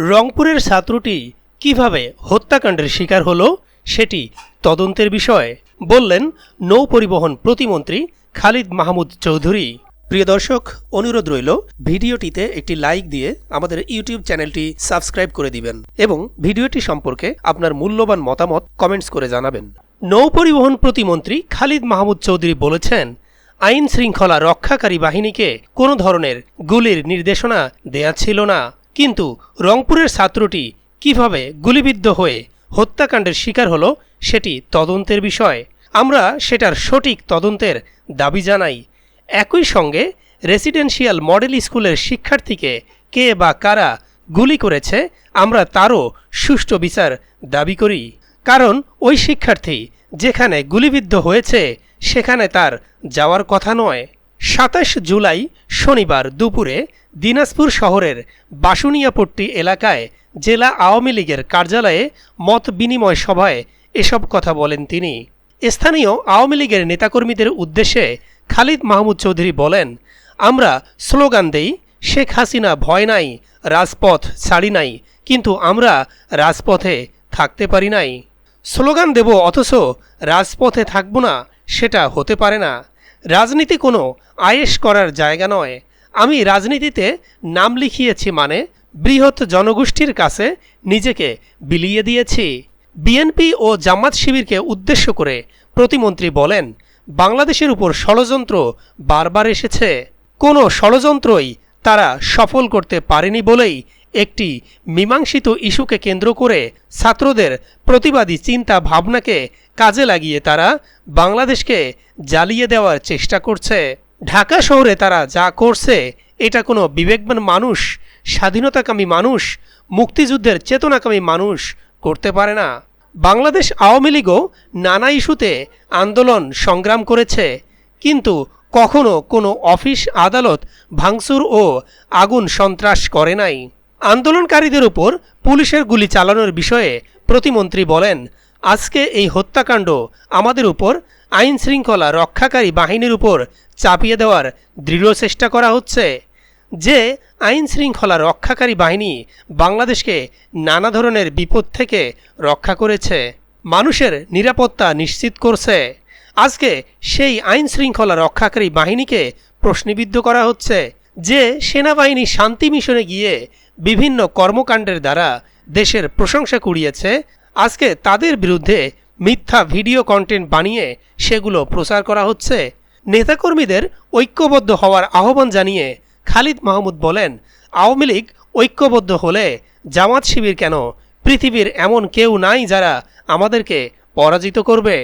রংপুরের ছাত্রটি কিভাবে হত্যাকাণ্ডের শিকার হলো সেটি তদন্তের বিষয় বললেন নৌ পরিবহন প্রতিমন্ত্রী খালিদ মাহমুদ চৌধুরী। প্রিয় দর্শক, অনুরোধ রইল ভিডিওটিতে একটি লাইক দিয়ে আমাদের ইউটিউব চ্যানেলটি সাবস্ক্রাইব করে দিবেন এবং ভিডিওটি সম্পর্কে আপনার মূল্যবান মতামত কমেন্টস করে জানাবেন। নৌ পরিবহন প্রতিমন্ত্রী খালিদ মাহমুদ চৌধুরী বলেছেন, আইন শৃঙ্খলা রক্ষাকারী বাহিনীকে কোনো ধরনের গুলির নির্দেশনা দেয়া ছিল না, কিন্তু রংপুরের ছাত্রটি কিভাবে গুলিবিদ্ধ হয়ে হত্যাকাণ্ডের শিকার হলো সেটি তদন্তের বিষয়। আমরা সেটার সঠিক তদন্তের দাবি জানাই। একই সঙ্গে রেসিডেন্সিয়াল মডেল স্কুলের শিক্ষার্থীকে কে বা কারা গুলি করেছে আমরা তারও সুষ্ঠু বিচার দাবি করি, কারণ ওই শিক্ষার্থী যেখানে গুলিবিদ্ধ হয়েছে সেখানে তার যাওয়ার কথা নয়। ২৭ জুলাই শনিবার দুপুরে দিনাজপুর শহরের বাসুনিয়াপট্টি এলাকায় জেলা আওয়ামী লীগের কার্যালয়ে মত বিনিময় সভায় এসব কথা বলেন তিনি। স্থানীয় আওয়ামী লীগের নেতাকর্মীদের উদ্দেশ্যে খালিদ মাহমুদ চৌধুরী বলেন, আমরা স্লোগান দেই, শেখ হাসিনা ভয় নাই, রাজপথ ছাড়ি নাই, কিন্তু আমরা রাজপথে থাকতে পারি নাই। স্লোগান দেব অথচ রাজপথে থাকব না, সেটা হতে পারে না। রাজনীতি কোনো আয়েশ করার জায়গা নয়। আমি রাজনীতিতে নাম লিখিয়েছি মানে বৃহৎ জনগোষ্ঠীর কাছে নিজেকে বিলিয়ে দিয়েছি। বিএনপি ও জামাত শিবিরকে উদ্দেশ্য করে প্রতিমন্ত্রী বলেন, বাংলাদেশের উপর ষড়যন্ত্র বারবার এসেছে, কোনো ষড়যন্ত্রই তারা সফল করতে পারেনি বলেই একটি মীমাংসিত ইস্যুকে কেন্দ্র করে ছাত্রদের প্রতিবাদী চিন্তা ভাবনাকে কাজে লাগিয়ে তারা বাংলাদেশকে জ্বালিয়ে দেওয়ার চেষ্টা করছে। ঢাকা শহরে তারা যা করছে এটা কোনো বিবেকবান মানুষ, স্বাধীনতাকামী মানুষ, মুক্তিযুদ্ধের চেতনাকামী মানুষ করতে পারে না। বাংলাদেশ আওয়ামী লীগও নানা ইস্যুতে আন্দোলন সংগ্রাম করেছে, কিন্তু কখনো কোনো অফিস আদালত ভাঙচুর ও আগুন সন্ত্রাস করে নাই। আন্দোলনকারীদের উপর পুলিশের গুলি চালানোর বিষয়ে প্রতিমন্ত্রী বলেন, আজকে এই হত্যাকাণ্ড আমাদের উপর আইন শৃঙ্খলা রক্ষাকারী বাহিনীর উপর চাপিয়ে দেওয়ার দৃঢ় চেষ্টা করা হচ্ছে। যে আইন শৃঙ্খলা রক্ষাকারী বাহিনী বাংলাদেশকে নানা ধরনের বিপদ থেকে রক্ষা করেছে, মানুষের নিরাপত্তা নিশ্চিত করছে, আজকে সেই আইন শৃঙ্খলা রক্ষাকারী বাহিনীকে প্রশ্নবিদ্ধ করা হচ্ছে। যে সেনাবাহিনী শান্তি মিশনে গিয়ে বিভিন্ন কর্মকাণ্ডের দ্বারা দেশের প্রশংসা কুড়িয়েছে, আজকে তাদের বিরুদ্ধে মিথ্যা ভিডিও কন্টেন্ট বানিয়ে সেগুলো প্রচার করা হচ্ছে। নেতাকর্মীদের ঐক্যবদ্ধ হওয়ার আহ্বান জানিয়ে খালিদ মাহমুদ বলেন, আওয়ামী লীগ ঐক্যবদ্ধ হলে জামাত শিবির কেন, পৃথিবীর এমন কেউ নাই যারা আমাদেরকে পরাজিত করবে।